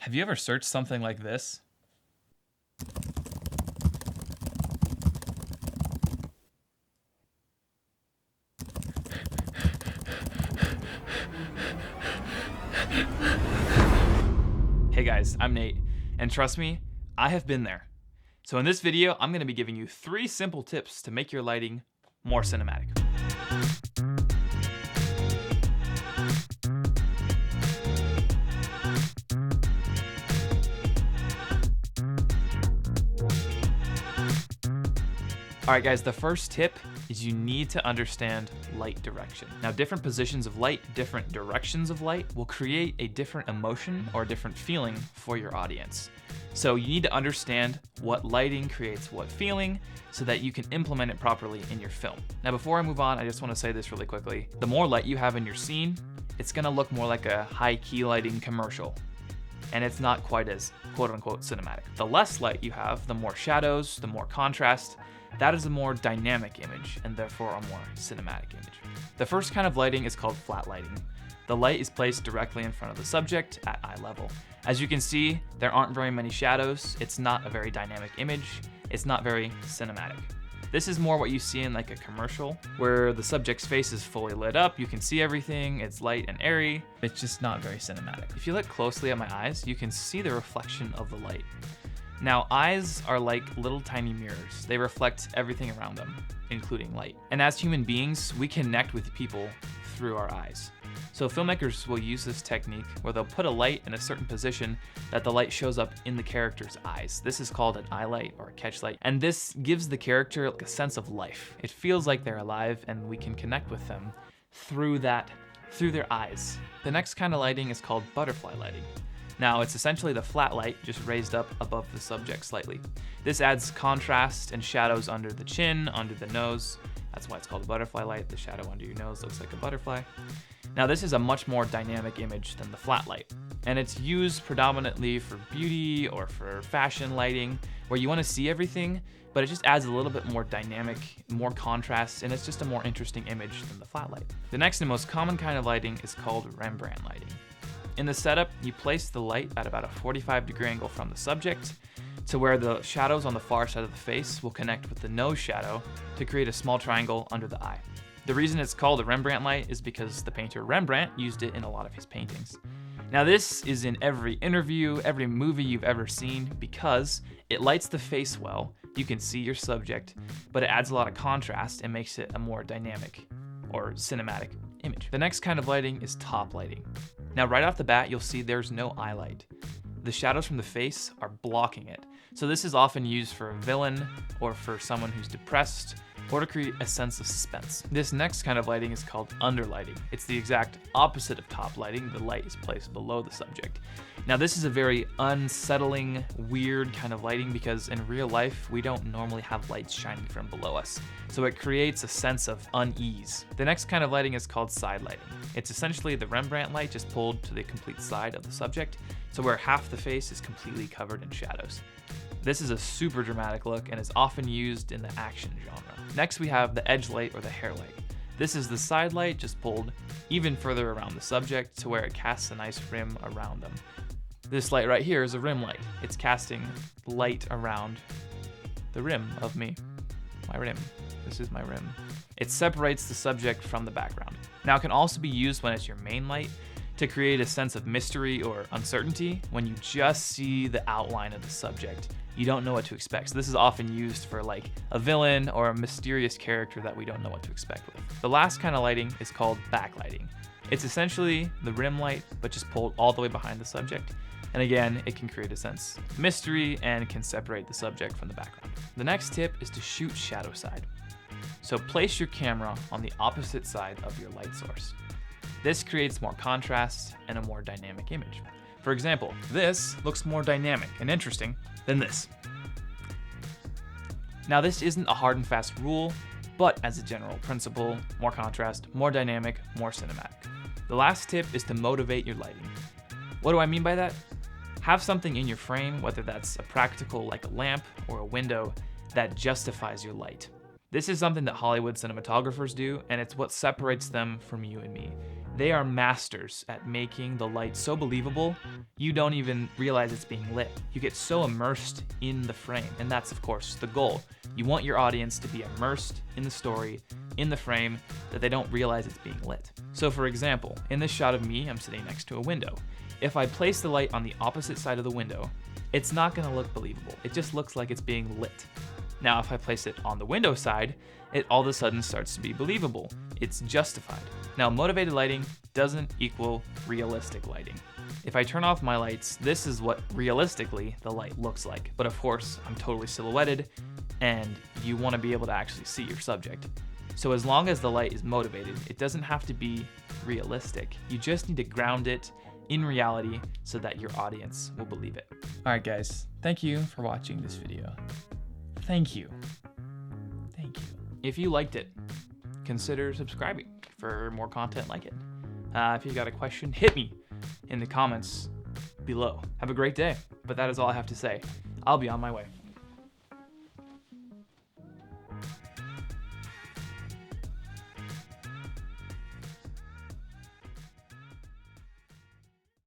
Have you ever searched something like this? Hey guys, I'm Nate, and trust me, I have been there. So in this video, I'm gonna be giving you 3 simple tips to make your lighting more cinematic. All right guys, the first tip is you need to understand light direction. Now, different positions of light, different directions of light will create a different emotion or a different feeling for your audience. So you need to understand what lighting creates what feeling so that you can implement it properly in your film. Now, before I move on, I just want to say this really quickly. The more light you have in your scene, it's gonna look more like a high key lighting commercial, and it's not quite as quote unquote cinematic. The less light you have, the more shadows, the more contrast. That is a more dynamic image and therefore a more cinematic image. The first kind of lighting is called flat lighting. The light is placed directly in front of the subject at eye level. As you can see, there aren't very many shadows. It's not a very dynamic image. It's not very cinematic. This is more what you see in like a commercial where the subject's face is fully lit up. You can see everything. It's light and airy. It's just not very cinematic. If you look closely at my eyes, you can see the reflection of the light. Now, eyes are like little tiny mirrors. They reflect everything around them, including light. And as human beings, we connect with people through our eyes. So filmmakers will use this technique where they'll put a light in a certain position that the light shows up in the character's eyes. This is called an eye light or a catch light. And this gives the character like a sense of life. It feels like they're alive and we can connect with them through their eyes. The next kind of lighting is called butterfly lighting. Now, it's essentially the flat light just raised up above the subject slightly. This adds contrast and shadows under the chin, under the nose. That's why it's called a butterfly light. The shadow under your nose looks like a butterfly. Now, this is a much more dynamic image than the flat light, and it's used predominantly for beauty or for fashion lighting, where you want to see everything, but it just adds a little bit more dynamic, more contrast, and it's just a more interesting image than the flat light. The next and most common kind of lighting is called Rembrandt lighting. In the setup, you place the light at about a 45-degree angle from the subject to where the shadows on the far side of the face will connect with the nose shadow to create a small triangle under the eye. The reason it's called a Rembrandt light is because the painter Rembrandt used it in a lot of his paintings. Now, this is in every interview, every movie you've ever seen because it lights the face well. You can see your subject, but it adds a lot of contrast and makes it a more dynamic or cinematic image. The next kind of lighting is top lighting. Now, right off the bat, you'll see there's no eye light. The shadows from the face are blocking it. So this is often used for a villain or for someone who's depressed or to create a sense of suspense. This next kind of lighting is called underlighting. It's the exact opposite of top lighting. The light is placed below the subject. Now, this is a very unsettling, weird kind of lighting because in real life, we don't normally have lights shining from below us. So it creates a sense of unease. The next kind of lighting is called side lighting. It's essentially the Rembrandt light just pulled to the complete side of the subject, so where half the face is completely covered in shadows. This is a super dramatic look and is often used in the action genre. Next, we have the edge light or the hair light. This is the side light just pulled even further around the subject to where it casts a nice rim around them. This light right here is a rim light. It's casting light around the rim of me. My rim. This is my rim. It separates the subject from the background. Now, it can also be used when it's your main light to create a sense of mystery or uncertainty when you just see the outline of the subject. You don't know what to expect. So this is often used for like a villain or a mysterious character that we don't know what to expect with. The last kind of lighting is called backlighting. It's essentially the rim light, but just pulled all the way behind the subject. And again, it can create a sense of mystery and can separate the subject from the background. The next tip is to shoot shadow side. So place your camera on the opposite side of your light source. This creates more contrast and a more dynamic image. For example, this looks more dynamic and interesting than this. Now, this isn't a hard and fast rule, but as a general principle, more contrast, more dynamic, more cinematic. The last tip is to motivate your lighting. What do I mean by that? Have something in your frame, whether that's a practical like a lamp or a window, that justifies your light. This is something that Hollywood cinematographers do, and it's what separates them from you and me. They are masters at making the light so believable, you don't even realize it's being lit. You get so immersed in the frame, and that's of course the goal. You want your audience to be immersed in the story, in the frame, that they don't realize it's being lit. So for example, in this shot of me, I'm sitting next to a window. If I place the light on the opposite side of the window, it's not gonna look believable. It just looks like it's being lit. Now, if I place it on the window side, it all of a sudden starts to be believable. It's justified. Now, motivated lighting doesn't equal realistic lighting. If I turn off my lights, this is what realistically the light looks like. But of course, I'm totally silhouetted, and you want to be able to actually see your subject. So as long as the light is motivated, it doesn't have to be realistic. You just need to ground it in reality so that your audience will believe it. All right, guys, thank you for watching this video. Thank you. Thank you. If you liked it, consider subscribing for more content like it. If you got a question, hit me in the comments below. Have a great day. But that is all I have to say. I'll be on my way.